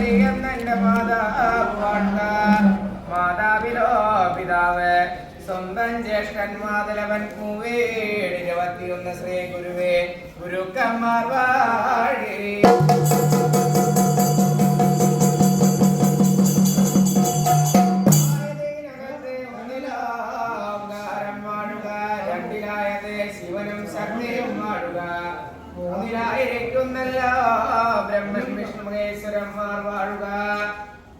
എന്നെ മാതാവിലോ പിതാവ് സ്വന്തം ജ്യേഷ്ഠൻ മാതലവൻ 21 ശ്രീ ഗുരുവേ ഗുരുക്കന്മാർ വാഴി ശിവനും ശക്തിയും വാഴുക. 3 ബ്രഹ്മൻ വിഷ്ണു മഹേശ്വരന്മാർ വാഴുക.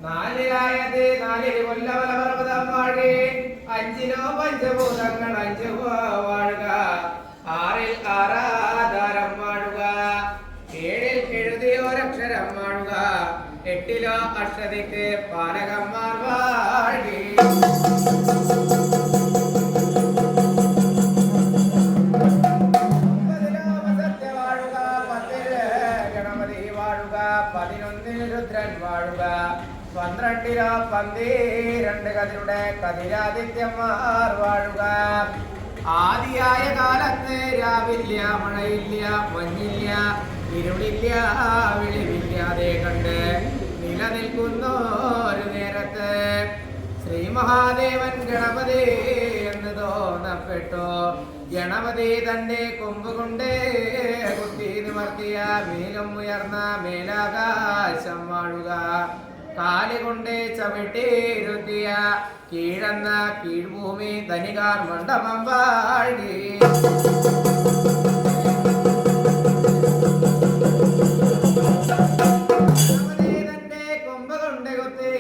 4 കൊല്ലവലപർവ്വതം വാഴി. 5 പഞ്ചഭൂതങ്ങൾ 5 വാഴുക. 6 ആരാധാരം വാഴുക. 7 എഴുതിയോരക്ഷരം വാഴുക. 8 അഷ്ടതിക്ക് പാലകന്മാർ വാഴി. രുദ്രൻ വാഴുക. 12 കതിരുടെ കതിരാദിത്യന്മാർ വാഴുക. ആദിയായ കാലത്ത് രാവില്ല, മഴയില്ല, മഞ്ഞില്ല, ഇരുളില്ല, വെളിവില്ലാതെ കണ്ട് നിലനിൽക്കുന്നു ഒരു നേരത്ത് ശ്രീ മഹാദേവൻ ഗണപതി എന്ന് തോന്നപ്പെട്ടു. ഗണപതി തന്റെ കൊമ്പുകൊണ്ട് കുത്തി നിവർത്തിയ മേലും ഉയർന്ന മേലാകാശം വാഴുക. കാലുകൊണ്ട് ചവിട്ടിരുത്തിയ കീഴന്ന കീഴ്ഭൂമി ധനികാർ മണ്ഡപം വാഴി. തന്റെ കൊമ്പ് കൊണ്ട് കുത്തി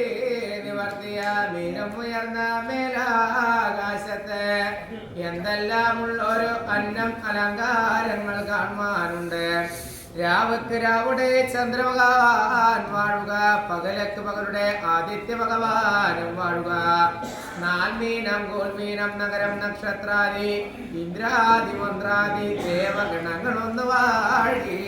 നിവർത്തിയ മേലും ഉയർന്ന മേലാകാശത്ത് എന്തെല്ലാമുള്ളൊരു അന്നം അലങ്കാരങ്ങൾ കാണുവാനുണ്ട്. രാവക്ക് രാവുടെ ചന്ദ്രഭഗവാൻ വാഴുക. പകലക്ക് പകലുടെ ആദിത്യ ഭഗവാനും വാഴുക. 4 മീനം ഗോൽമീനം നഗരം നക്ഷത്രാദി ഇന്ദ്രാദി മന്ത്രാദി ദേവഗണങ്ങളൊന്ന് വാഴി.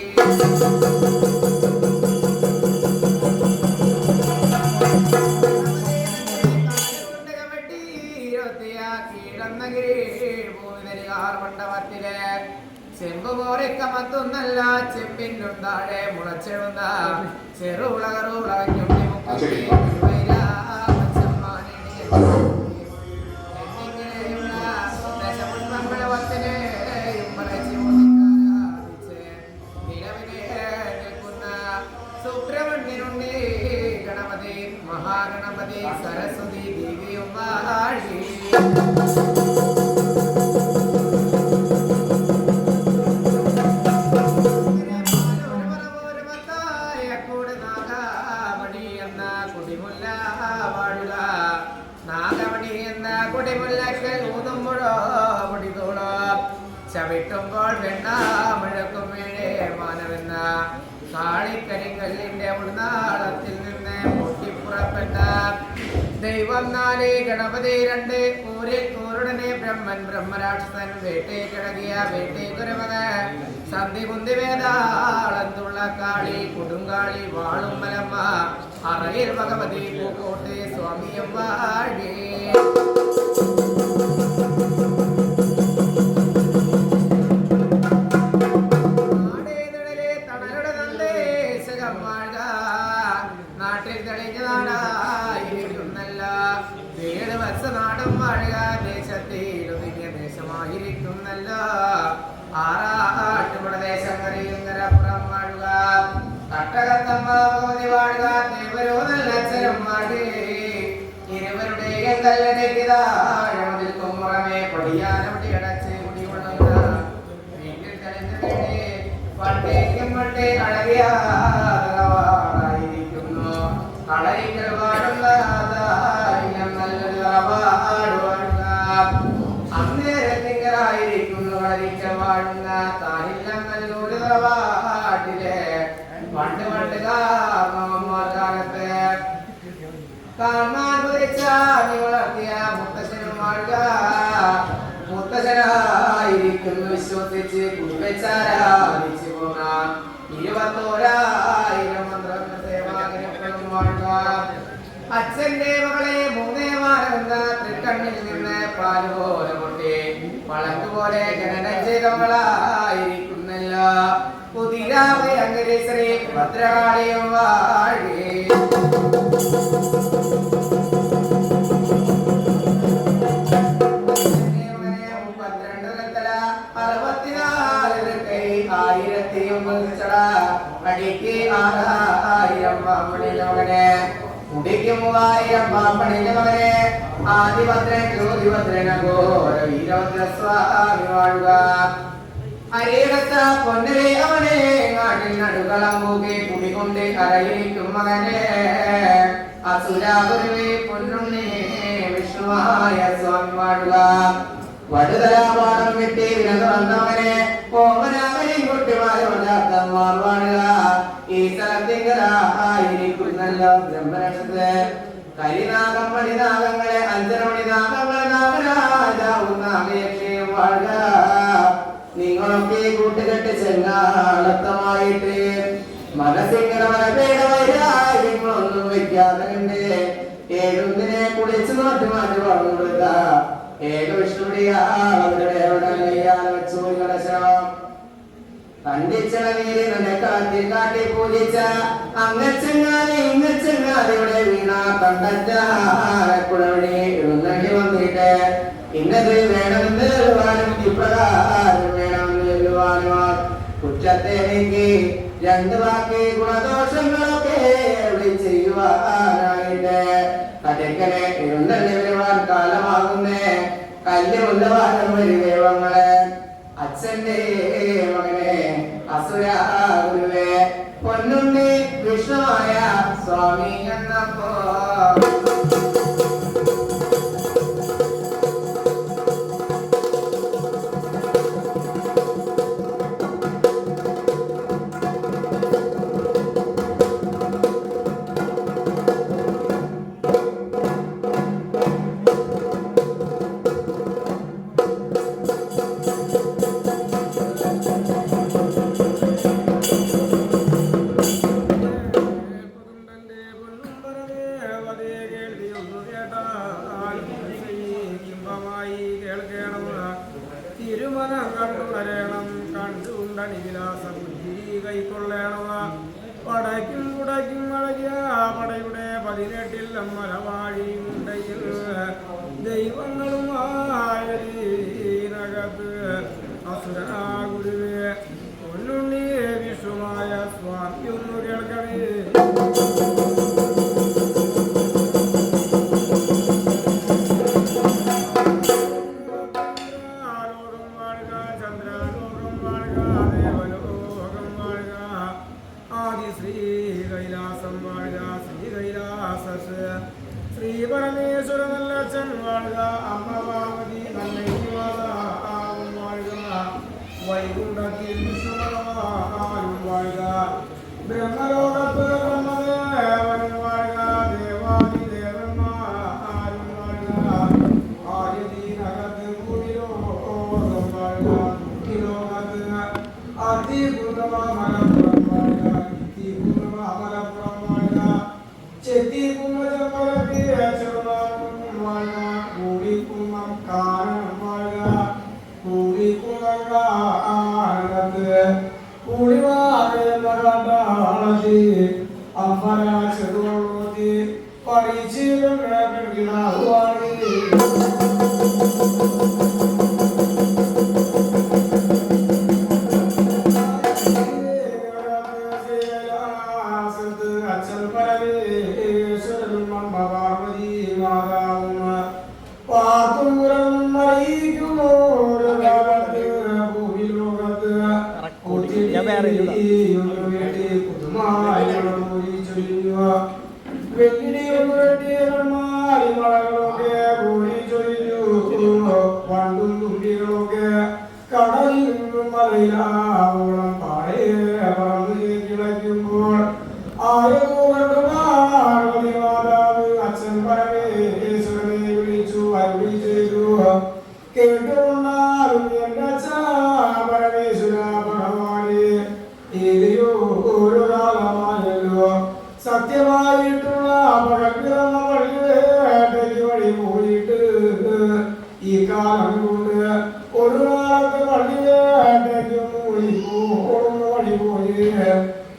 മണ്ഡപത്തിലെ ചെമ്പ് പോലെ കമത്തുന്നല്ല ചെമ്പിനും താഴെ മുളച്ചെഴുന്ന ചെറുളകറുളഞ്ഞു സുബ്രഹ്മണ്യനുണ്ട് ഗണപതി മഹാഗണപതി സരസ്വതി ദേവിയും വാഴി. ചവിട്ടുമ്പോൾ വെണ്ണ മുഴക്കും വീഴേ മാനവെന്ന കാളിക്കരിങ്കല്ലിന്റെ ഉൾനാളത്തിൽ നിന്ന് പൊട്ടിപ്പുറപ്പെട്ട ദൈവം 4 ഗണപതി 2 ഊരുടനെ ബ്രഹ്മൻ ബ്രഹ്മരാക്ഷസൻ വേട്ടേ കിടകിയ വേട്ടേക്കുരമക സന്ധി കുന്തി വേദാളം തുള്ളക്കാളി കൊടുങ്കാളി വാളും മലമ്മ അറയിൽ ഭഗവതി പൂക്കോട്ടെ സ്വാമിയും വാഴി. നാട്ടിൽ തെളിഞ്ഞ നാടായിരിക്കുന്നല്ല 7 നാടും വാഴുക. ദേശത്തിൽ ഒതുങ്ങിയ ദേശമായിരിക്കുന്നല്ല. 6 പ്രദേശം കറിയുന്നരപ്പുറം വാഴുക. തട്ടകത്തമ്മ ഭഗവതി വാഴുക. ദേവരോ നല്ല അച്ഛനും വാഴി. ഇരുവരുടെയും കല്ലടയ്ക്കുതാഴമതിൽക്കും പുറമെ പൊടിയാനവടി അടച്ച് കുടികൊള്ളുന്ന വീട്ടിൽ തെളിഞ്ഞ വീട് പണ്ടേക്കും പണ്ടേ അഴകിയ കളരിക്കൽ വാഴുന്ന അന്നേരത്തിങ്കലായിരിക്കുന്നു കളരിക്കൽ വാഴുന്ന താനില്ലം നല്ലൂര് തറവാട്ടിലെ പണ്ട് കാലത്ത് കാണാൻ വളർത്തിയ മുത്തശ്ശനും വാഴുക. മുത്തശ്ശനായിരിക്കുന്നു വിശ്വസിച്ച് കുടിവെച്ചാരാധിച്ചു പോകാം. 21,000 മന്ത്രങ്ങൾ സേവാഗ്രഹങ്ങളും വാഴുക. അച്ഛന്റെ മകളെ 3 വാരമെന്ന തൃക്കണ്ണിൽ നിന്ന് പാല് പോലെ പൊട്ടി വളർന്നുപോലെ ജനനം ചെയ്തവളായിരിക്കുന്നല്ലോ. പുതിരാമയ ശ്രീ ഭദ്രകാളിയും വാഴി. അടിക്ക് 6000 പാമ്പണിന്റെ മകനെ കുടിക്ക് 3000 പാമ്പണിന്റെ മകനെ ആദിഭദ്രൻ ജ്യോതിഭദ്രനഘോര വീരഭദ്രസ്വാമി വാഴുക. അരേടത്ത പൊന്നരെ അവനെ നാട്ടിൽ നടുകളം പോകെ കുടികൊണ്ട് അരയിരിക്കും മകനെ അസുരാഗുരുവേ പൊന്നുണ്ണേ വിഷ്ണുവായ സ്വാമി വാഴുക. വടുതലാപാടം വെട്ടി വിനത വന്നവനെ ഓമനാമനെ കൊട്ടിമാരുണ്ടാക്കന്മാർ വാഴുക. ഈ സ്ഥലത്തിങ്കലായിരിക്കുന്നല്ലോ ബ്രഹ്മരക്ഷത്ത് കരിനാഗം മണിനാഗങ്ങളെ അഞ്ചരമണിനാഗങ്ങളെ നാഗരാജാവും നാഗയക്ഷയും വാഴുക. നിങ്ങളൊക്കെ കൂട്ടുകെട്ട് ചെങ്ങാളത്തമായിട്ട് മനസ്സിങ്ങനെ മനപ്പേടവൈരാഗ്യങ്ങളൊന്നും വെക്കാതെ കണ്ട് ഏഴുന്നിനെ കുളിച്ചു മാറ്റി മാറ്റി പറഞ്ഞു കൊടുത്ത കാട്ടി പൂജിച്ച അങ്ങച്ചെങ്ങാതി ഇങ്ങച്ചെങ്ങാതിയുടെ വീണ കണ്ടച്ചാരക്കുടവഴി എഴുന്നള്ളി വന്നിട്ട് ഇന്നത് വേണമെന്ന് എഴുവാനും ഇപ്രകാരം വേണമെന്ന് എഴുവാനും കുറ്റത്തെ നീക്കി 2 വാക്ക് ഗുണദോഷങ്ങളൊക്കെ ചെയ്യുവാനായിട്ട് കടക്കനെ എഴുന്നള്ളി വരുവാൻ കാലമാകുന്നേ കല്ലുമുല്ലവാരം വരി ദൈവങ്ങളെ അച്ഛന്റെ മകനെ അസുരാ ഗുരുവേ പൊന്നുണ്ണി വിഷ്ണുവായ സ്വാമി എന്നപ്പോ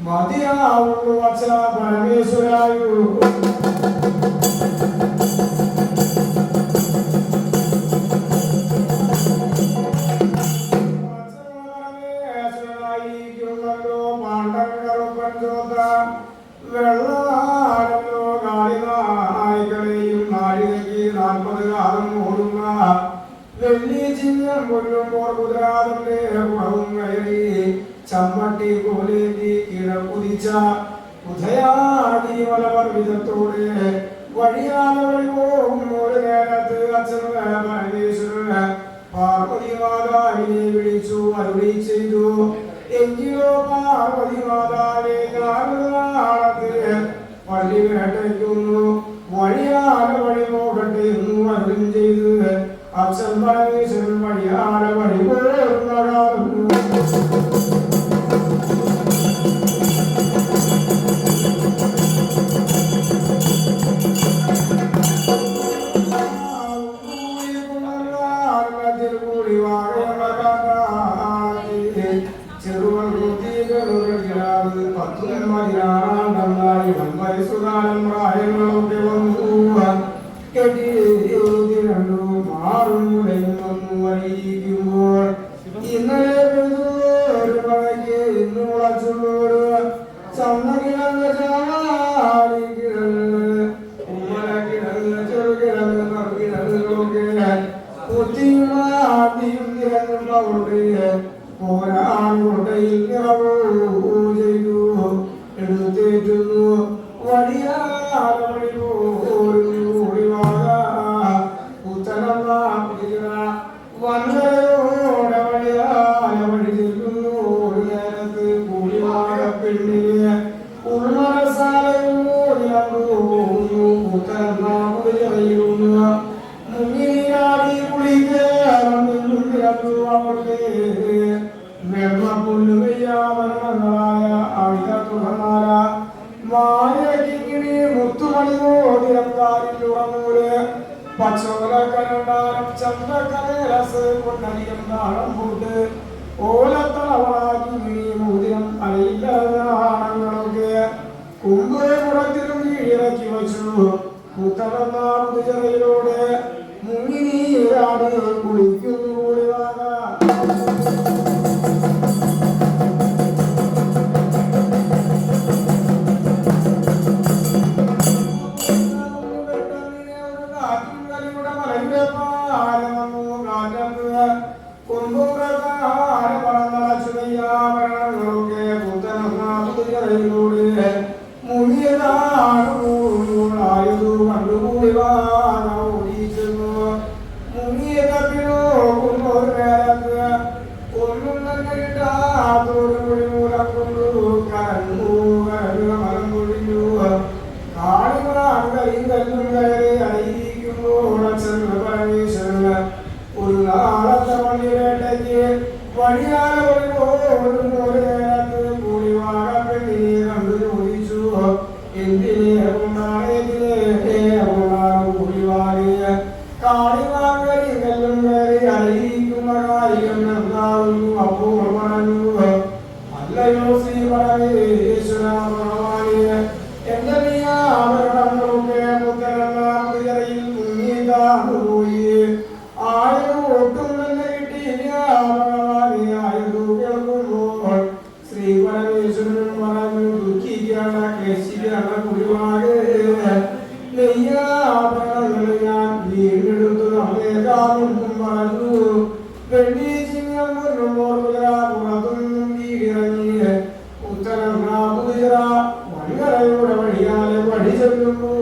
മതിയാവുള്ളൂ അച്ഛ പരമേശ്വരായു. വെള്ളാരല്ലോ കാളിനായ്ക്കളെയും നാഴികയ്ക്ക് 40 കാലം ഓടുന്ന വെള്ളി ചിഹ്നം കൊല്ലുമ്പോൾ കുതിരാതന്റെ പുറവും കയറി ചമ്മട്ടി കോലേന്തി കിഴക്കുതിച്ച ഉദയാദിവലപർവിധത്തോടെ വഴിയാതെ വഴി പോകും ഒരു നേരത്ത് അച്ഛന് പരമേശ്വരന് പാർവതി മാതാവിനെ വിളിച്ചു അരുളി ചെയ്തു. എങ്കിലോ പാർവതി മാതാവെ നാളത്ത് പള്ളി വേട്ടയ്ക്കുന്നു, വഴിയാല വഴി പോകട്ടെ എന്നു അരുളും ചെയ്ത് അച്ഛൻ പരമേശ്വരൻ വഴിയാല വഴി പോകുന്നു. വയസ്സുകാലം പ്രായങ്ങളൊക്കെ വന്നു കെട്ടിരണ്ടു മാറും മുടങ്ങുന്നു അറിയിക്കുമ്പോൾ ഇന്നലെ ഒരു മഴയ്ക്ക് ഇന്ന് മുളച്ചുള്ളൊരു ചമ്മകിഴങ്ങ് ചാടിക്കിഴങ്ങ് ഉമ്മലക്കിഴങ്ങ് ചെറുകിഴങ്ങ് കറുകിഴങ്ങുകളൊക്കെ കുത്തിയും ആദ്യം നിറഞ്ഞുള്ളവരുടെ പോരാളുടെയിൽ നിറവൂ ചെയ്തു എടുത്തേറ്റുന്നു. വഴിയാലവഴി വൻകരയോടെ വഴിയാലവഴി ചെല്ലുന്നു. ഒരു നേരത്ത് കൂടിവാഴ പെണ്ണിന് ഉൾമനസാലയൂന്നു പുത്തനാകുന്നു. മുങ്ങിനാടി കുളിക്കു അവർക്ക് വെള്ളപ്പുല്ല് പെയ്യാമരണങ്ങളായ ആയുധ തുടർന്നാല മായക്കിങ്ങിണി മുത്തുമണിയോതിരക്കാരിൽ ഉറങ്ങൂര് പച്ചോലക്കരണ്ടാനം ചന്ദ്രക്കരസ് കൊണ്ടധികം നാളം പൂട്ട് ഓലത്തളവളാക്കി മോതിരം അലയില്ലാണങ്ങളൊക്കെ കുമ്പുറെ പുറത്തിലും കീഴിറക്കി വച്ചു. പുത്തനെന്ന പുതുചെറയിലൂടെ മുങ്ങി നീരാട് കുളിക്കുന്നു കൂടിവാക. ഒരു നാളത്തെ വണ്ടി വേട്ടയ്ക്ക് വഴിയാല വഴി പോകും ഒരു നേരത്ത് കൂടി വാഴ പെണ്ണിനെ കണ്ടു ചോദിച്ചു. എന്തിനെ കൂടി വാങ്ങിയ കാളിവാങ്ങി കല്ലും കയറി അറിയിക്കുന്ന കാര്യം എന്താവുന്നു. അപ്പോൾ പറഞ്ഞു, അല്ലയോ ശ്രീ പരമേശ്വര ഭഗവാനെ, എന്റെ നീ ആഭരണങ്ങളൊക്കെ പുത്തനെന്ന പുതിയറയിൽ മുങ്ങിതാണ്ടുപോയി. ആയത് ഒട്ടും തന്നെ കിട്ടിയില്ല ഭഗവാനെ. ആയത് കേൾക്കുമ്പോൾ ശ്രീ പരമേശ്വരൻ പറഞ്ഞു, ദുഃഖിക്കാണ്ട കേശിക്കാണ്ട കുടിവാകെ നെയ്യാഭരണങ്ങൾ ഞാൻ വീണ്ടെടുത്തു നമ്മേക്കാമെന്നും പറഞ്ഞു. വെള്ളി ചിങ്ങം കൊല്ലുമ്പോൾ പുറത്തുനിന്നും വീടിറങ്ങി ഉത്തരം പുതിയ വൻകരയുടെ വഴിയാലെ വഴി ചെല്ലുന്നു.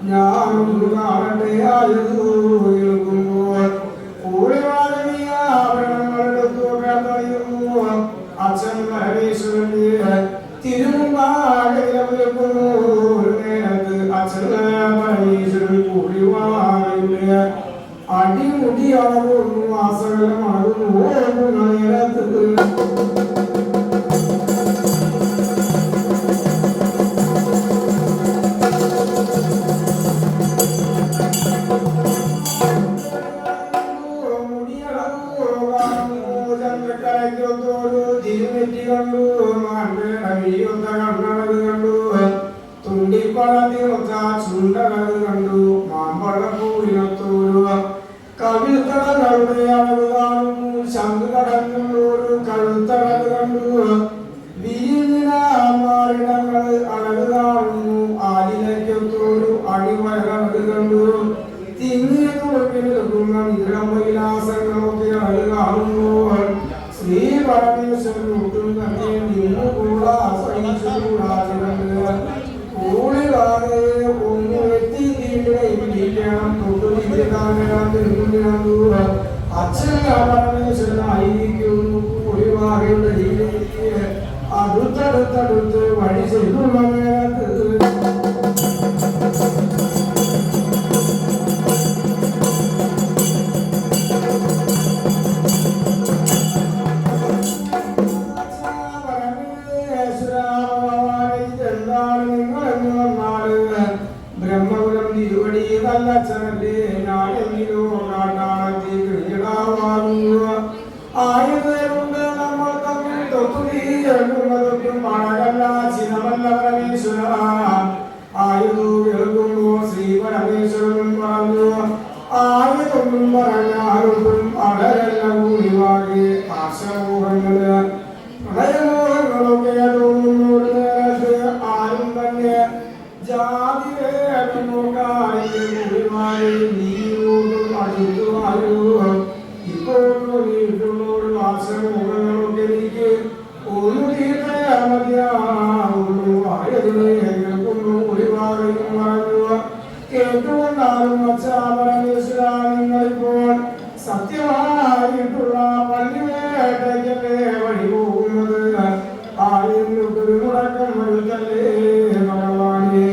ഞാനും അച്ഛൻ പരമേശ്വരന്റെ തിരുമുമ്പാകത്ത് അച്ഛൻ പരമേശ്വരൻ കൂടിവാറില്ല അടിമുടിയാകുന്നു ആസകലമാകുന്നു നേരത്ത് ചുണ്ടകത് കണ്ടു മാമ്പഴപ്പൂരിനത്തോരു കവിൾത്തടകളുടെ അളവ് കാണുന്നു ശംഖുകടങ്ങളോട് കഴുത്തടത് കണ്ടു വീരിടങ്ങൾ അളവ് കാണുന്നു ആലിലയ്ക്കത്തോരു അടിവയറത് കണ്ടു തിങ്ങിയ തുറപ്പിൽ നിൽക്കുന്ന നീളംവിലാസങ്ങളൊക്കെ അളവ് കാണുന്നു ശ്രീ പരമേശ്വരൻ ഒട്ടും തന്നെ നിന്നുകൂടാ സഹിച്ചുകൂടാതെ കൂടിവാതെ ഒന്ന് എത്തി തീരുകയും അച്ഛൻ പരമേശ്വരനായിരിക്കുന്നു കൂടിവാകയുടെ രീതിക്ക് അടുത്തടുത്തടുത്ത് വഴി ചെല്ലുള്ള നേരത്ത് ബ്രഹ്മപുരം തിരുവടി നല്ലച്ഛനല്ലേ ഞാനെങ്കിലോ നാട്ടാളത്തി കിഴിടാവാകുക ആയുധമുണ്ട് നമ്മൾ തമ്മിൽ തൊട്ടും മഴകല്ല ചിനമല്ല പരമേശ്വര ആയുധു കേൾക്കുമ്പോ ശ്രീ പരമേശ്വരനും പറഞ്ഞു ആയുധൊന്നും പറഞ്ഞാലൊന്നും അടരല്ല കൂടിവാകെ ആശമോഹങ്ങള് പ്രളയമോഹങ്ങളൊക്കെ തോന്നുന്നോട് നേരത്ത് ആരും തന്നെ ജാതി നീരോടും അടുത്തുവായോ ഇപ്പോഴും വീട്ടിലോട് ആശമോഹങ്ങളൊക്കെ എനിക്ക് ഒരു തീർച്ചയാമതിയാവുള്ളൂ ആയതിനെ കേൾക്കുന്നു ഒഴിവാകയും പറഞ്ഞു കേട്ടുകൊണ്ടാലും അച്ഛാപരമേശ്വര നിങ്ങളിപ്പോൾ സത്യമായിട്ടുള്ള പള്ളിവേട്ടയ്ക്കല്ലേ വഴി പോകുന്നത് ആയിരത്തിൽ മുടക്കം വരുത്തല്ലേ ഭഗവാനെ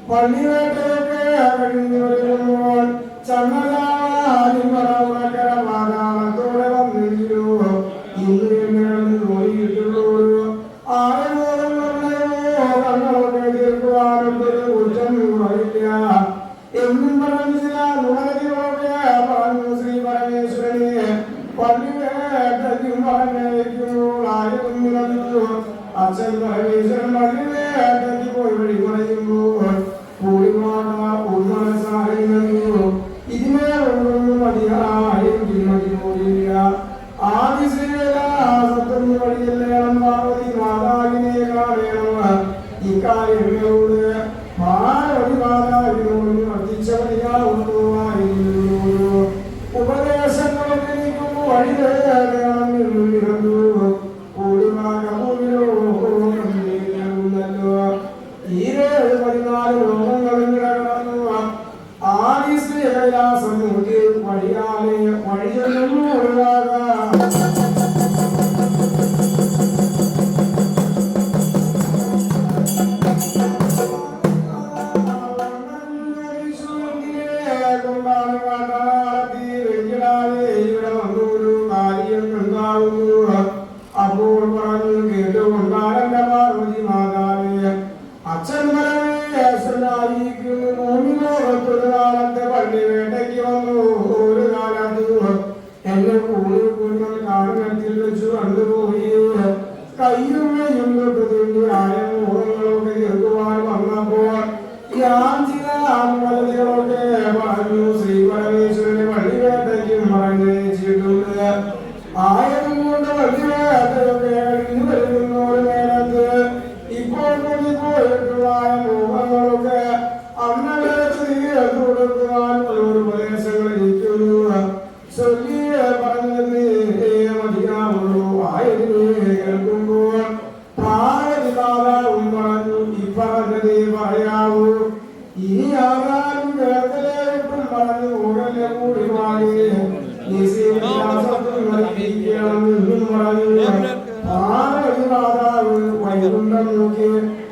പള്ളിവേട്ടയൊക്കെ കഴിഞ്ഞു വരുമ്പോൾ ചങ്ങലാതിമറക്കര പാതാളത്തോടെ വന്നെങ്കിലോ ഇന്ന് എന്നെ നോയിട്ടുള്ളൂ ആരോഗ്യമോ തീർക്കുവാനൊരു കുറ്റം കുറയില്ല എന്നും പറഞ്ഞില്ല നുണകതികളൊക്കെ പറഞ്ഞു ശ്രീ പരമേശ്വരനെ പള്ളിവേട്ടയ്ക്കും പറഞ്ഞേക്കുമ്പോൾ ആരും നിറഞ്ഞു അച്ഛൻ പരമേശ്വരൻ പള്ളിവേട്ടയ്ക്ക് പോയി വഴി പറയുമ്പോൾ കൂടിവാട ഉന്മനസാഹിന്നു ഇതിനേറൊന്നും മതിയായെങ്കിൽ മതി പോലില്ല ആദി ശ്രീലാസത്വം വഴിയല്ലേണം പാർവതി മാതാവിനെ കാണണം ഇക്കാര്യങ്ങളോട് പാർവതി മാതാവിനോട് വർദ്ധിച്ചവരിയാവുന്നു ഉപദേശങ്ങളൊക്കെ നീക്കുമ്പോൾ വഴി വേണം നിന്നു കൂടിവാകല്ലോ ഈ 14 ലോകങ്ങളും കിടന്നു ആദി ശ്രീ കൈലാസം വഴിയാലെ വഴിയൊന്നും ഒഴിവാകാം അപ്പോൾ പറഞ്ഞു കേട്ടുകൊണ്ടാണ് പാർവതി മാതാവേ അച്ഛൻ പരമേശ്വരനായിരിക്കുന്നു ഭൂമിലോകത്തൊരു കാലത്തെ പള്ളി വേട്ടയ്ക്ക് വന്നു ഒരു കാലത്ത് എന്നെ കൂടി കുഞ്ഞൽ കാരണത്തിൽ വെച്ച് കണ്ടുപോയി കയ്യും തൊട്ട് തിണ്ടി ആയ മുഖങ്ങളൊക്കെ കേൾക്കുവാൻ വന്നപ്പോൾ ഞാൻ ചില ആത്മകഥകളൊക്കെ പറഞ്ഞു ശ്രീ പരമേശ്വരനെ പള്ളി വേട്ടയ്ക്കും പറഞ്ഞിട്ടുണ്ട് ആയതുകൊണ്ട് പള്ളി വേട്ടയൊക്കെ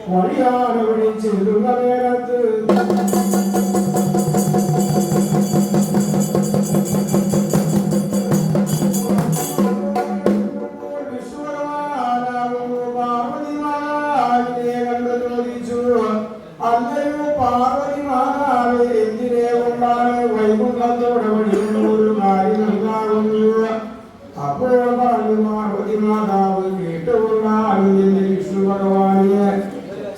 വഴിയാണ് വിളിച്ചിരുന്ന നേരത്ത് അല്ലയോ പാർവതി മാതാവേ എന്തിനെ കൊണ്ടാണ് വൈകുണ്ഠത്തോടെ വഴിയുന്നൊരു കാര്യം ഉണ്ടാകുന്നു അപ്പോൾ പറഞ്ഞു പാർവതി മാതാവ് കേട്ടുകൊണ്ടാണ് എന്റെ വിഷ്ണു ഭഗവാനെ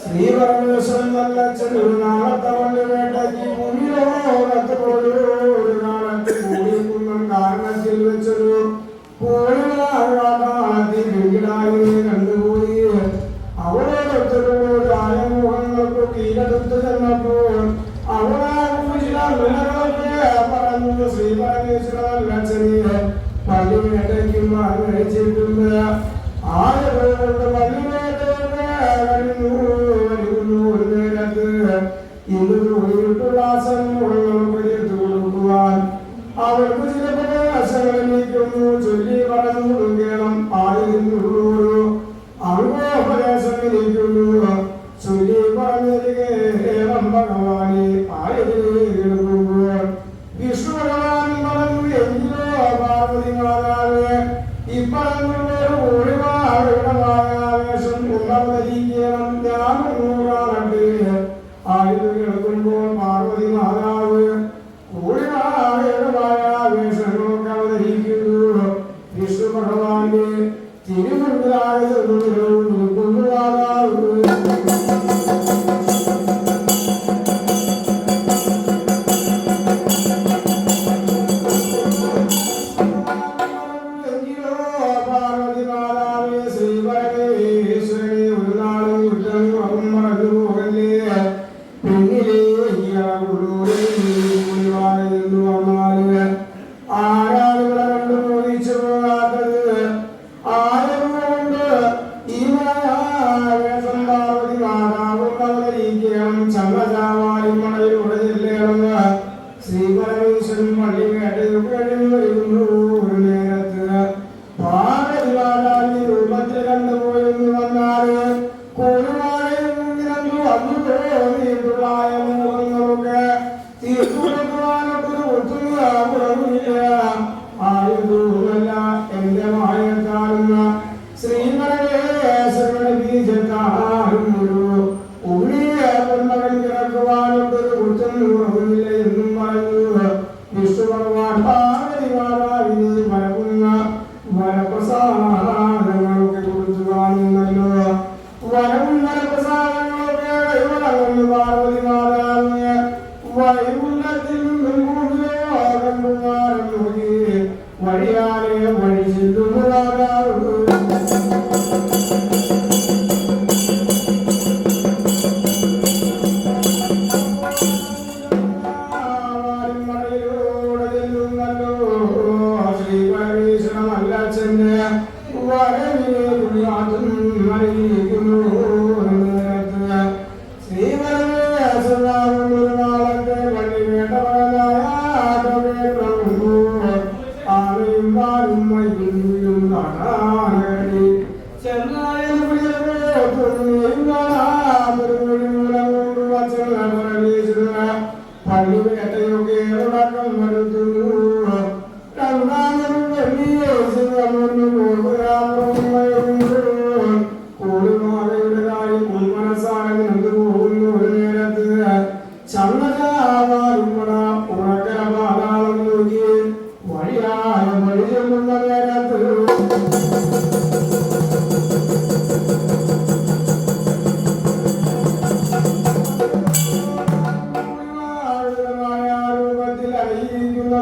ശ്രീ പരമേശ്വരൻ നല്ല ചെറു നാളത്തെ വണ്ടി വേട്ടയ്ക്ക് ഭൂമിയോടത്ത് ഒരു കാലത്ത് കൂടിക്കുന്നം കാരണത്തിൽ വെച്ചൊരു കണ്ടുപോയി അവളോടൊത്തൊരു ആയമുഖങ്ങൾക്ക് കീഴടുത്ത് ചെന്നപ്പോൾ അവളെ പറഞ്ഞു ശ്രീ പരമേശ്വരൻ അച്ഛനെ പള്ളി വേട്ടയ്ക്കും കഴിച്ചിട്ടുണ്ട് ആയതുകൊണ്ട് പള്ളി വേട്ടയുന്നു ഒരു നേരത്ത് ഇന്ന് ഒഴിവിട്ടുള്ള ആസനമുള്ളവർക്ക് കൊടുക്കുവാൻ അവർക്ക് ചില പ്രദേശങ്ങളിലേക്കൊന്നു ചൊല്ലി പറഞ്ഞു കൊടുക്കണം ആയിരുന്നുള്ളൂ അംഗോപദേശമിരിക്കുന്നു ചൊല്ലി പറഞ്ഞിരിക്കേണം ഭഗവാനെ ആയിരിക്കുമ്പോൾ വിഷ്ണു ഭഗവാൻ പറഞ്ഞു എങ്കിലോ പാർവതി മാതാവ് ഇപ്പറഞ്ഞുള്ള ഒഴിവാവേഷം ഉള്ളവരിക്കണം ഞാൻ കാണട്ടെ ആയുധ കേൾക്കുമ്പോൾ പാർവതി മാതാവ് വേഷങ്ങളൊക്കെ അവതരിക്കുന്നു വിഷ്ണു ഭഗവാന്റെ തിരുമുണ്ടായ പാർവതി മാതാവേ ശ്രീ പരമേശ്വരനെ ഒരു നാളും കുറ്റം മറന്നു പോകല്ലേ പിന്നിലേ ആരാളുകളെ കണ്ടു മോദിച്ചു പോകാത്തത് ആയതുകൊണ്ട് ഈ വേഷം പാർവതി മാതാവും അവതരിക്കണം ചങ്ങചാവാലും മണയിലൂടെ ചെല്ലണമെന്ന് ശ്രീ പരമേശ്വരൻ പള്ളി കഴിഞ്ഞു വരുന്നു ഒരു നേരത്ത് പാർവതി മാതാവിന്റെ രൂപത്തിൽ കണ്ടുപോയെന്ന് വന്നാല് കോഴിവാഴയെന്നു വന്നു തോന്നിയിട്ടുള്ള മുഖങ്ങളൊക്കെ തീർത്തുകൊടുക്കുവാനൊക്കെ ഒത്തുക ആയുധവുമല്ല എന്റെ മായക്കാരുന്ന ശ്രീപരമേശ്വരന്റെ ബീജത്താലും ഒരു ഉള്ളിയ പൊന്മകൻ കിടക്കുവാനൊക്കെ കുറ്റം ഉറവില്ല എന്നും പറഞ്ഞു വിഷ്ണു ഭഗവാൻ പാർവതി മാതാവിനെ പരക്കുന്ന വരപ്രസാദങ്ങളൊക്കെ കൊടുത്തു കാണുന്നല്ലോ വരവും വരപ്രസാദങ്ങളൊക്കെ കൈവളങ്ങുന്നു പാർവതി മാതാവിന് വൈകുണ്ഠത്തിൽ നിന്നും നോക്കി വഴിയാലെ വഴി ചെല്ലുന്നതാകാറുണ്ട് മഴയിലൂടെ ചെല്ലുന്നല്ലോ ശ്രീ പരമേശ്വരൻ അല്ലച്ഛന്റെ വരവിനെ അറിയിക്കുന്നു ശ്രീ പരമേശ്വരൻ ഒരു നാളത്തെ വഴി വേട്ടവനായ ആനയും പാലും മയിലും കാണാനടി ചെന്നായും പള്ളി വേട്ടയൊക്കെ ഉടക്കം വരുത്തുന്നു രണ്ടാമതും കോഴിമാലയുടേതായി മുൻമനസ്സായി നിന്നു പോകുന്നു ഒരു നേരത്ത് ചങ്ങചാവാലുമണ ഉറക്കര പാതാളം നോക്കി വഴിയായ വഴി ചെല്ലുന്ന നേരത്ത് രൂപത്തിൽ അറിയിക്കുന്ന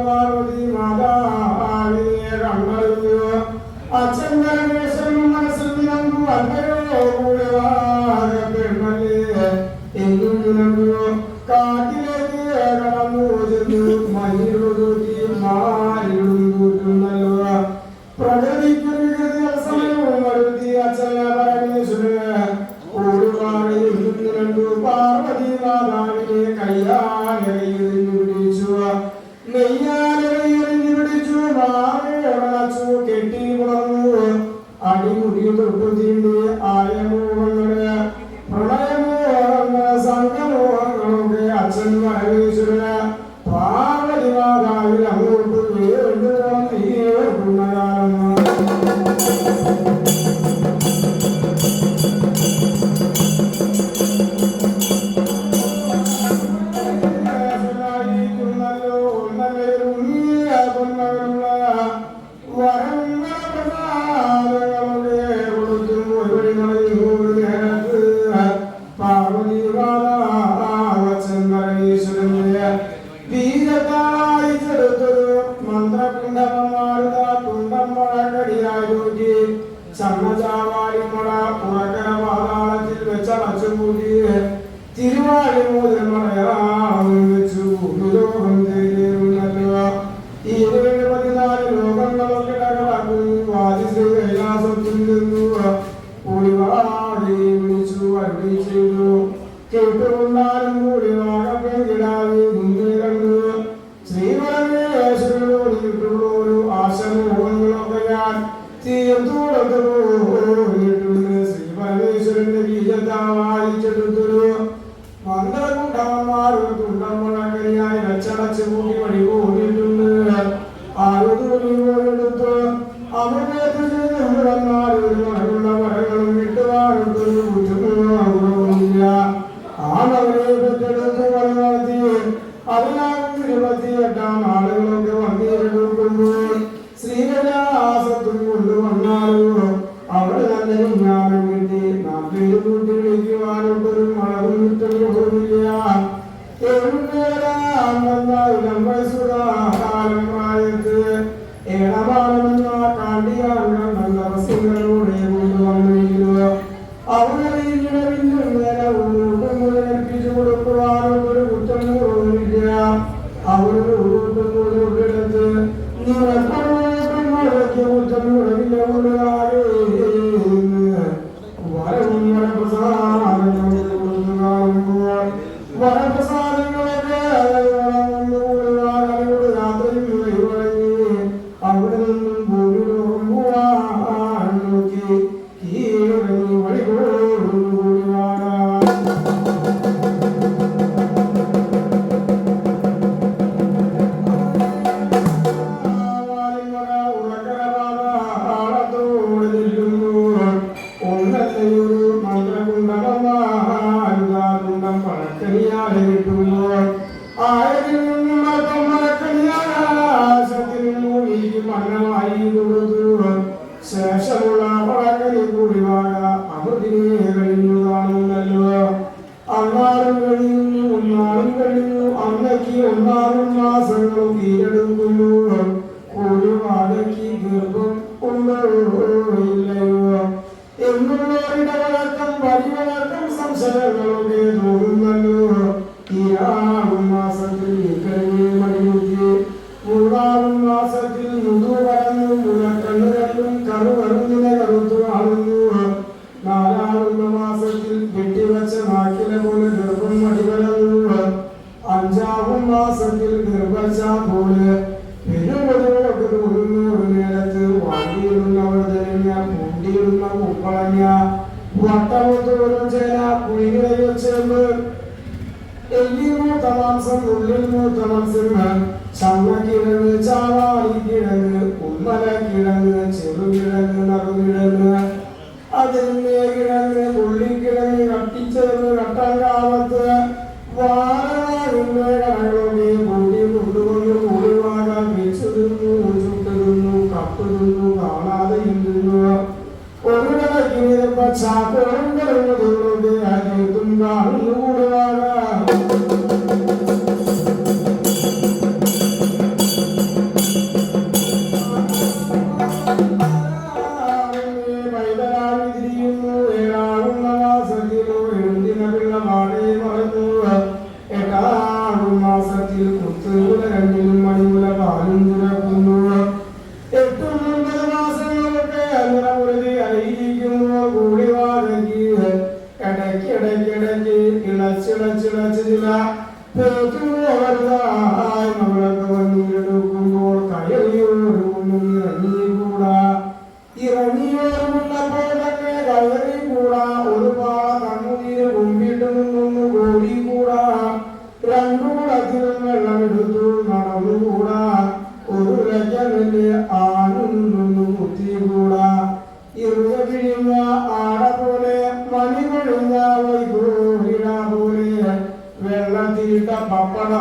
പപ്പട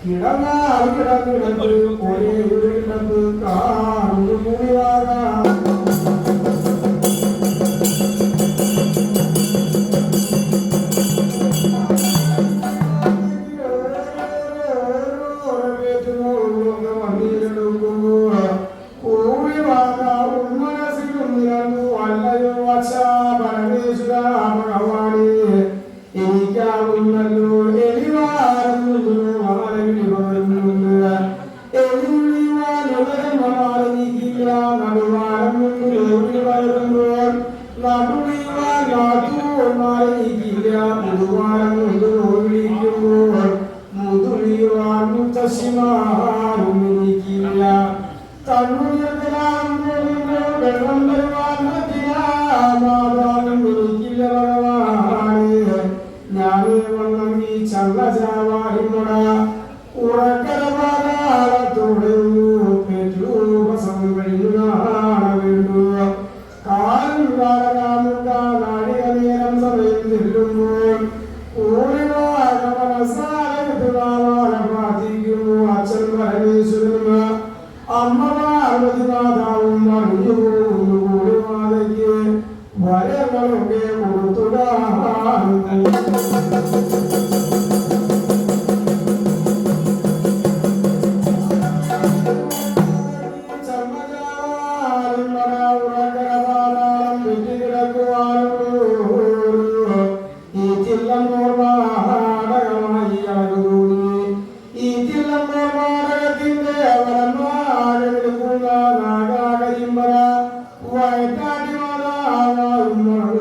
കിടന്നാൽ കിടന്നിടത്ത് ഒരേ ഒരു കിടപ്പ് കാണുന്നു കൂടിയാകാം.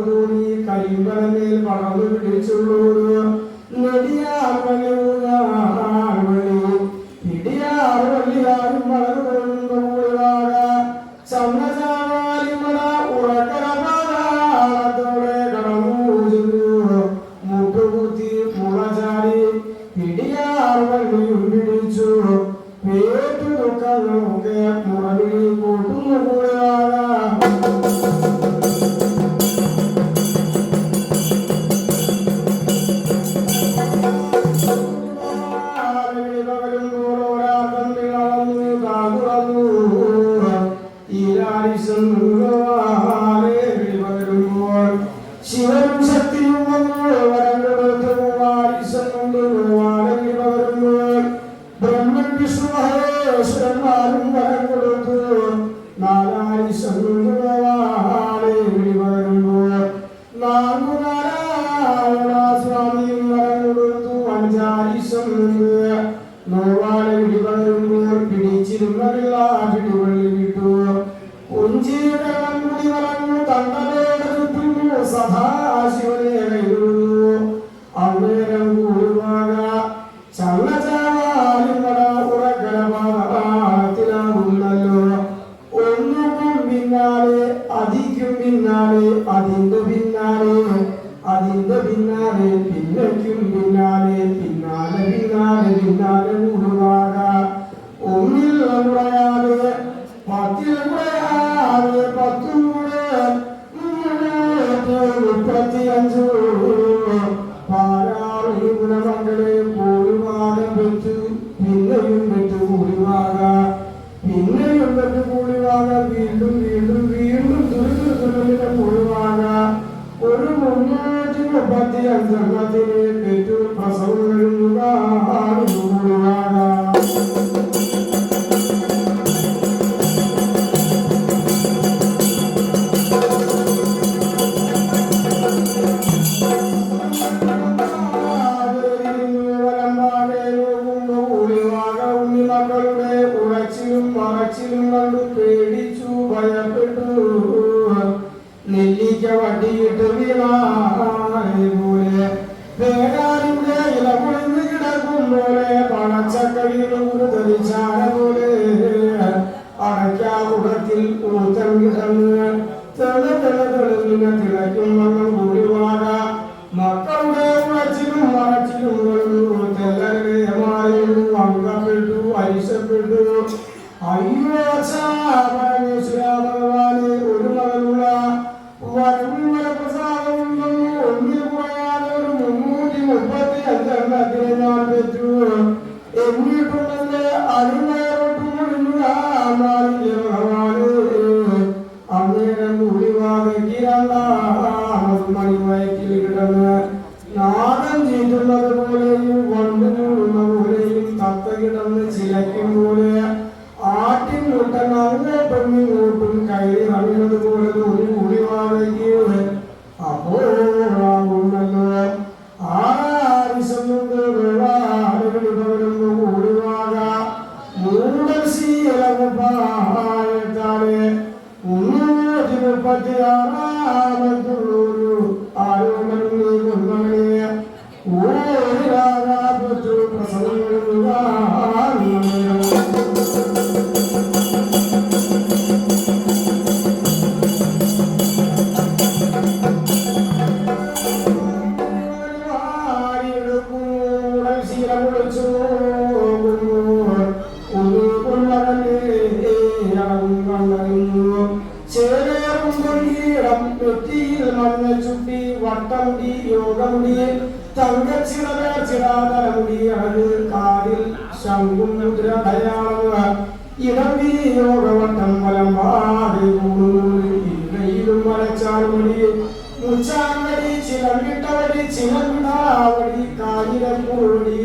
ഒരു മകളുള്ള വരവും വരപ്രസാദവും വയറ്റിൽ കിടന്ന് നാദം ചെയ്തുള്ളത് പോലെയും വണ്ടു കൂടുന്ന പോലെയും തത്ത കിടന്ന് ചിലയ്ക്കും പോലെ ആട്ടിൻ മുട്ടൻ അങ്ങോട്ടും ഇങ്ങോട്ടും കയറി അറിയുന്നത് പോലെ ഒരു കുളിവാകയ്ക്ക് അപ്പോഴാകുന്നല്ലോ ആവശ്യമുണ്ട് ആളുകളിൽ പകരുന്നു കുളിവാക മൂടൽ ശീലമുപ്പായത്താലെ 336 ആരോമണി കൊന്നവനെ ഓരാകാപത്തു പ്രസവങ്ങളും ചുട്ടി വട്ടമുടി യോഗമുടി തങ്കച്ചിടമുടി അത് കാതിൽ ശംഖും മുദ്രടയാളം ഇടമ്പി യോഗവട്ടം വലമ്പാടി ഇവയിലും വരച്ചാൽ മടി മുച്ചാമടി ചിലവിട്ടവടി ചിലവിടാവടി കാഞ്ഞിരപ്പൂടി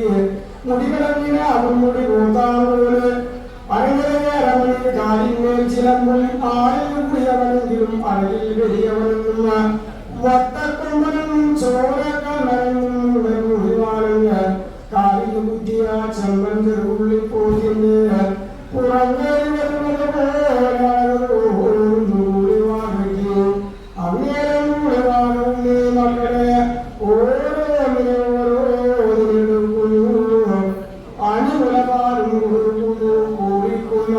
മുടിവിളങ്ങിന അവൻമുടി കൂത്താവൂര് അരങ്ങരമണി കാലിന്മേൽ ചിലമ്പും ആരിൽ കുടിയവനെങ്കിലും അരയിൽ വെടിയവനെന്നും വട്ടക്കൊമ്പനും ചോരക്കണ്ണനും മുടിവാളങ്ങ് കാലിന് കുറ്റിയ ചെമ്പൻ ചെറുള്ളി പോതിന് പുറങ്ങേറി വരുന്നത് പോലെവാകയ്ക്ക് അങ്ങേരം മുടിവാകവും നീ മക്കളെ ഓരോന്നിനെ ഓരോന്നിനെടുക്കുന്നു അണിമുലപാലും കൊടുക്കുന്നു കൂടിക്കുന്ന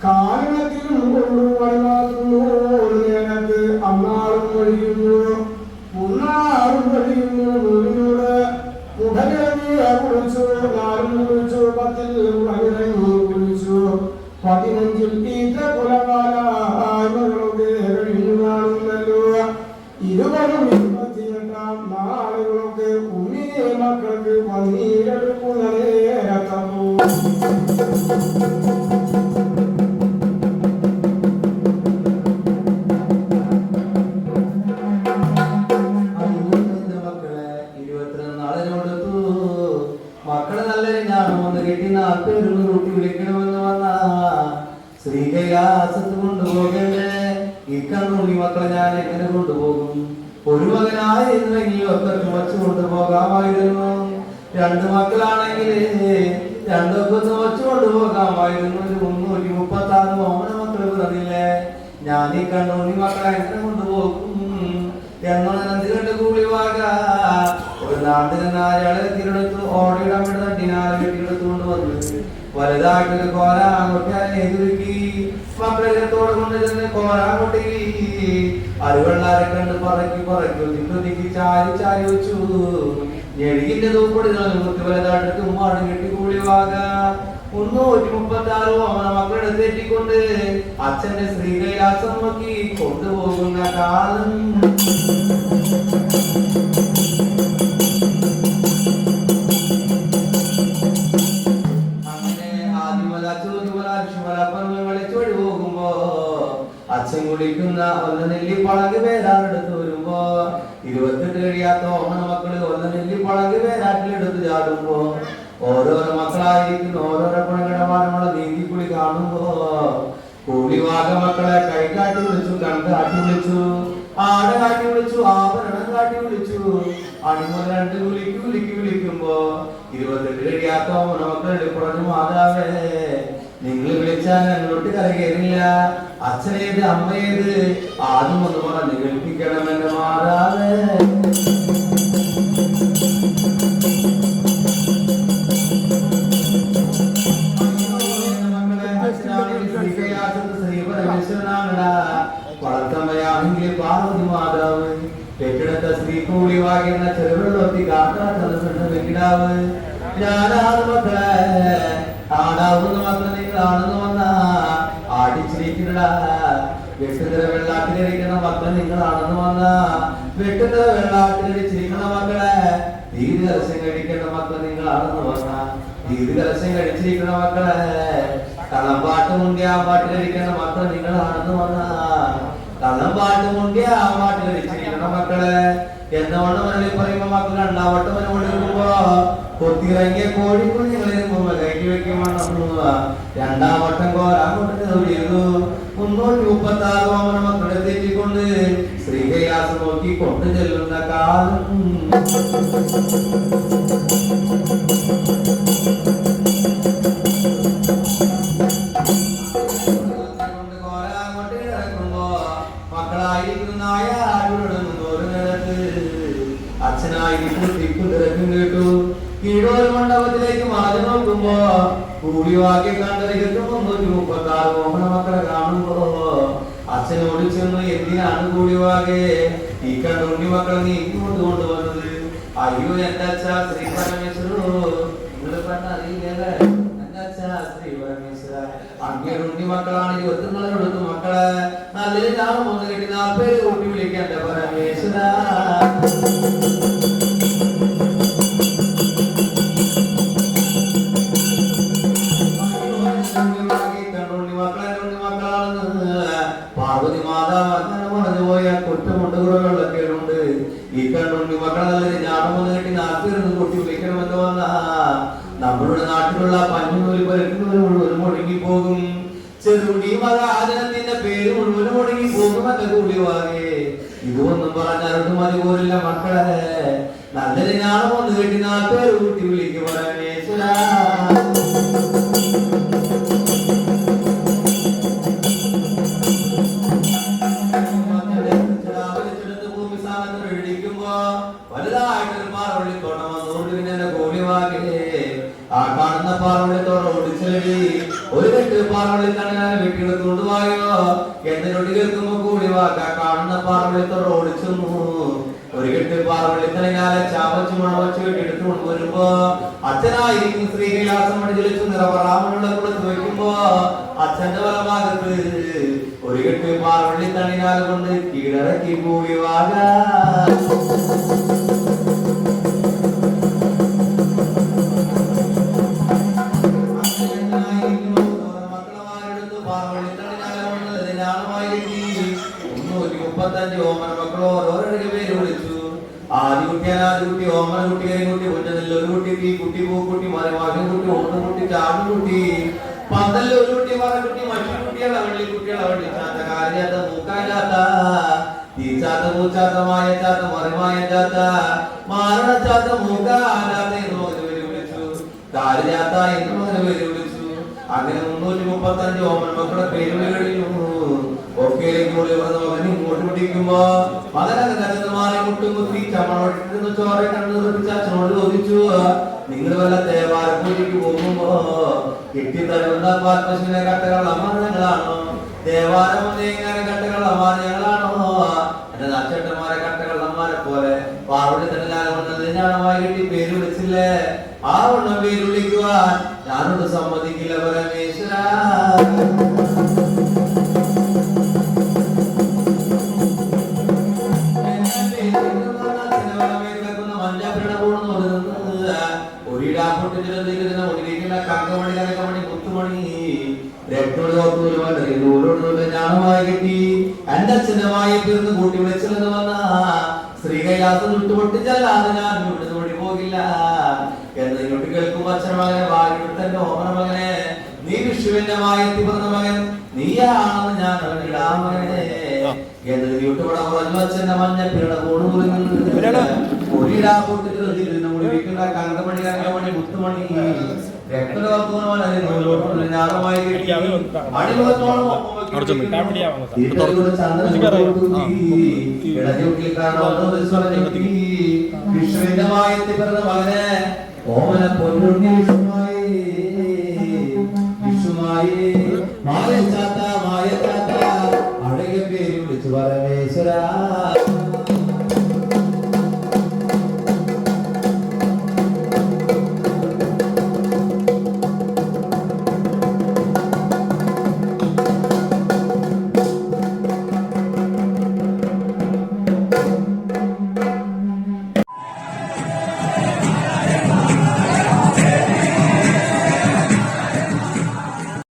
കാരണത്തിലും കൊണ്ടുവരുന്നു നേരത്ത് അന്നാളും കഴിയുന്നു ഉണ്ണാറും കഴിയുന്നു നൂലിനോട് ഉടനിറങ്ങി കുളിച്ചു നാലും കുളിച്ചു 10 ഉടനിറങ്ങി കുളിച്ചു 15 തീറ്റ കുലകാലൊക്കെ കഴിഞ്ഞു കാണുന്നല്ലോ 28 നാളുകളൊക്കെ ഉണ്ണിയെ മക്കൾക്ക് പന്നീരെടുക്കുന്ന നേരത്തപ്പോ മക്കളെ നല്ലൊരു ഞാനൊന്ന് കെട്ടി 40 കൂട്ടി വിളിക്കണമെന്ന് വന്ന ശ്രീ കൈലാസത്ത് കൊണ്ടുപോകണ്ടേ ഇക്കണ്ണുണ്ണി മക്കളെ ഞാൻ എങ്ങനെ കൊണ്ടുപോകും ഒരു മകനായിരുന്നെങ്കിൽ ഒക്കെ ചുമച്ചു കൊണ്ടുപോകാമായിരുന്നു 2 മക്കളാണെങ്കിൽ രണ്ടൊക്കെ ചുമച്ചു കൊണ്ടുപോകാമായിരുന്നു 336 ഓമന മക്കൾ പറഞ്ഞില്ലേ ഞാൻ ഈ കണ്ണുണ്ണി മക്കളെ എങ്ങനെ കൊണ്ടുപോകും എന്നതിന്റെ കൂലിവാക ഒരു നാട്ടിനായാളെ തിരുടുത്ത് ഓടിയിടാൻ വേണ്ടി തട്ടിനാലെ കെട്ടിയെടുത്തുകൊണ്ട് വന്നു വലുതായിട്ടൊരു കോരാങ്കുട്ടിയാൽ എതിർക്കി മക്കളത്തോടെ കൊണ്ട് ചെന്ന് കോരാങ്കുട്ടി അരുവെള്ളാരെ കണ്ട് പറക്കി ഒതുക്കി ചാരി ചാരി വെച്ചു ഞെടിക്കിന്റെ തൂപ്പൊടി കുത്തി വലുതായിട്ട് ഉമ്മാട് കെട്ടി കൂലിവാക 336 ഓമന മക്കളുടെ തെറ്റിക്കൊണ്ട് അച്ഛന്റെ ശ്രീകൈലാസം നോക്കി കൊണ്ടുപോകുന്ന കാലം അങ്ങനെ ആദിമല ചോദിമല അക്ഷമല പർവ്വങ്ങളെ ചൊടി പോകുമ്പോ അച്ഛൻ കുളിക്കുന്ന ഒന്ന നെല്ലി പളക് പേരാറെടുത്ത് വരുമ്പോ 28 കഴിയാത്ത ഓമന മക്കള് ഒന്ന നെല്ലി പളക് പേരാട്ടിലെടുത്ത് ചാടുമ്പോ ഓരോരോ മക്കളായിരിക്കുന്ന ഓരോരോ ഗുണഗണമാനമുള്ള നീതിക്കുളി കാണുമ്പോ കൂലിവാക മക്കളെ കൈ കാട്ടി വിളിച്ചു കൺകാട്ടി വിളിച്ചു ആട കാട്ടി വിളിച്ചു ആഭരണം കാട്ടി വിളിച്ചു അണിമുറ 2 കുലിക്ക് വിളിക്കുമ്പോ 28 കഴിയാത്ത മക്കളുടെ പറഞ്ഞു മാതാവേ നിങ്ങൾ വിളിച്ചാൽ ഞങ്ങളോട്ട് കരകയറില്ല അച്ഛനേത് അമ്മയേത് ആദ്യം ഒന്ന് പറഞ്ഞ് കേൾപ്പിക്കണം എന്റെ മാതാവേ വളർത്തമ്മയാണെങ്കിൽ പാർവതി മാതാവ് കെട്ടിടത്ത സ്ത്രീ കൂലിവാകുന്ന ചെറുവെള്ളത്തി കാട്ടാട്ട വെങ്കിടാവ് ഞാനാണ് മക്കളെ ആടാവുന്ന മക്കളെ നിങ്ങളാണെന്ന് വന്ന ആടിച്ചിരിക്കുന്ന വെട്ടുതര വെള്ളാട്ടിലിരിക്കുന്ന മക്കളെ നിങ്ങളാണെന്ന് വന്ന വെട്ടുതര വെള്ളാട്ടിലിരിച്ചിരിക്കുന്ന മക്കളെ ദീർഘരസം കഴിക്കേണ്ട മക്കളെ നിങ്ങളാണെന്ന് വന്ന ദീർഘരസം കഴിച്ചിരിക്കുന്ന മക്കളെ കള്ളംപാട്ട് മുണ്ടി ആ പാട്ടിലിരിക്കുന്ന മക്കളെ നിങ്ങളാണെന്ന് വന്ന കള്ളംപാട്ട് മുണ്ടി ആ പാട്ടിലിരിച്ചിരിക്കുന്ന കേൾക്കണം മക്കളെ. എന്നവണ്ണം മനസ്സിൽ പറയുമ്പോ മക്കൾ രണ്ടാവട്ടം മനോടുമ്പോ കൊത്തിയിറങ്ങിയ കോഴിക്കുഞ്ഞുങ്ങളെ കയറ്റി വെക്കുമ്പോൾ രണ്ടാവട്ടം കോരാങ്ങോട്ട് തൊഴിയുന്നു. 336 ഓമന മക്കളെ തെറ്റിക്കൊണ്ട് ശ്രീകൈലാസം നോക്കി കൊണ്ടു ചെല്ലുന്ന കാലം അച്ഛനായിരിക്കും കേട്ടു. കീഴോര മണ്ഡപത്തിലേക്ക് മാറി നോക്കുമ്പോ കൂടിവാക്കി കണ്ടറിയത്ത് 336 ഓമന മക്കളെ കാണുമ്പോ അച്ഛനോട് ചെന്ന് എന്തിനാണ് കൂടിവാകെ ഈ കണ്ടുണ്ണി മക്കളെ നീ ഇങ്ങോട്ട് കൊണ്ടുവന്നത്? അയ്യോ എന്റെ അച്ഛ ശ്രീ പരമേശ്വരോ, നിങ്ങൾ പറഞ്ഞറിയില്ലേ എന്റെ അച്ഛ ശ്രീ പരമേശ്വര, അങ്ങയുടെ ഉണ്ണി മക്കളാണ് 24 മക്കളെ. നല്ലൊരു ഞാൻ 3 കെട്ടി 4 പേര് കൂട്ടി വിളിക്കണ്ട പരമേശ്വര. പാർവതി മാതാവ് അങ്ങനെ പറഞ്ഞു പോയ കുറ്റമുണ്ട് കുറവുകളൊക്കെ ഉണ്ട്. ഈ കണ്ണുണ്ണി മക്കളെ നല്ലൊരു ഞാണം 3 കെട്ടി 4 പേരൊന്നും കൂട്ടി വിളിക്കണമെന്ന് വന്ന നമ്മളുടെ നാട്ടിലുള്ള പഞ്ഞുനൂല് പരക്കുന്നവർ മുഴുവൻ മുടങ്ങിപ്പോകും. ചെറുകുടി മഹാജനത്തിന്റെ പേര് മുഴുവൻ മുടങ്ങിപ്പോകും. എന്റെ കൂടിവാകെ ഇതൊന്നും പറഞ്ഞാലും മതി പോലില്ല മക്കളെ. നല്ലൊരു ഞാണം 3 കെട്ടി 4 പേര് കൂട്ടി വിളിക്കും പരമേശ്വര. ആ കാണുന്ന പാറവള്ളിത്തോടെ ഓടിച്ചെടി ഒരു കെട്ട് പാറവള്ളി തന്നെ വീട്ടിലെടുത്തുകൊണ്ട് പോയോ എന്നോട് കേൾക്കുമ്പോ കൂടി വാക്ക കാണുന്ന പാറവള്ളിത്തോടെ ഓടിച്ചു. ഒരു കെട്ട് പാറവള്ളിത്തലങ്ങാലെ ചാവച്ചു മണവച്ച് വീട്ടിലെടുത്ത് കൊണ്ടുവരുമ്പോ അച്ഛനായിരിക്കും ശ്രീകൈലാസം അടിച്ചു നിറപറാമനുള്ള കുളത്ത് വയ്ക്കുമ്പോ അച്ഛന്റെ വലഭാഗത്ത് ഒരു കെട്ട് പാറവള്ളിത്തണിനാൽ കൊണ്ട് കീഴടക്കി കൂടി വാക. ഓമന മക്കൾ ഓരോരുടെ പേര് വിളിച്ചു. ആദ്യകുട്ടിയാൽ ആദ്യകുട്ടി, ഓമന കുട്ടി, കരിക്കുട്ടി, പൊന്നനെല്ലൊരു കുട്ടി, തീക്കുട്ടി, പൂക്കുട്ടി, മരമാകൻ കുട്ടി, ഓണക്കുട്ടി, ചാടുകുട്ടി, പന്തല്ല ഒരു കുട്ടി, മറക്കുട്ടി, മറ്റുകുട്ടികൾ, അവള്ളിക്കുട്ടികൾ, അവള്ളിച്ചാത്ത, കാലിയാത്ത, മൂക്കാലാത്ത, തീച്ചാത്ത, മൂച്ചാത്ത, മായച്ചാത്ത, മറിമായ ചാത്ത, മാരണച്ചാത്ത, മൂക്കാലാത്ത എന്ന് പറഞ്ഞ പേര് വിളിച്ചു. കാലിയാത്ത എന്ന് പറഞ്ഞ പേര് വിളിച്ചു. അങ്ങനെ 335 ഓമന മക്കളുടെ പേരുകൾ കഴിഞ്ഞു. ഇങ്ങോട്ട് പിടിക്കുമ്പോ മകനകത്ത് മാറി മുട്ടും കുത്തി ചമ്മളോട്ടിരുന്ന് ചോര കണ്ണു തുറപ്പിച്ച് അച്ഛനോട് ചോദിച്ചു, നിങ്ങൾ വല്ല ദേവാലയത്തിലേക്ക് പോകുമ്പോ കെട്ടിത്തരുന്ന പശുവിനെ കട്ടകളമാർ ഞങ്ങളാണോ? ദേവാലയം എങ്ങനെ കട്ടകളമാർ ഞങ്ങളാണോ? എന്റെ അച്ചട്ടന്മാരെ കട്ടകളന്മാരെ പോലെ പാർവതി തന്നെ ഞാനമായി കെട്ടി പേര് വിളിച്ചില്ലേ? ആ വണ്ണം പേര് വിളിക്കുവാൻ ഞാനോട് സമ്മതിക്കില്ല പരമേശ്വര. എന്റെ അച്ഛനുമായി തീർന്ന് കൂട്ടി വിളിച്ചില്ലെന്ന് വന്ന ശ്രീകൈലാസം വിട്ടുപൊട്ടിച്ചല്ലാതെ ഞാൻ ഇവിടുന്ന് ഓടി പോകില്ല എന്ന് ഇങ്ങോട്ട് കേൾക്കുമ്പോ അച്ഛൻ മകനെ വായിട്ടെന്റെ ഓമന മകനെ, നീ വിഷുവിന്റെ മായത്തി പറഞ്ഞ മകൻ നീയാണെന്ന് ഞാൻ ഇടാമകനെ എന്ന് വീട്ടുപട കുറഞ്ഞു. അച്ഛന്റെ മഞ്ഞ പിറട ഒരിടാ പൊട്ടിക്കുന്ന മുടിക്കുന്ന കങ്കമണി, കങ്കമണി, മുത്തുമണി, ഞാനുമായി അണിമുഖത്തോളം വിഷ്ണുവിന്റെ മായത്തിൽ പിറന്ന മകനെ ഓമന പൊന്നുണ്ണി വിഷുമായി മായച്ചാത്ത, മായച്ചാത്ത അഴകിയ പേര് വിളിച്ചു പരമേശ്വര.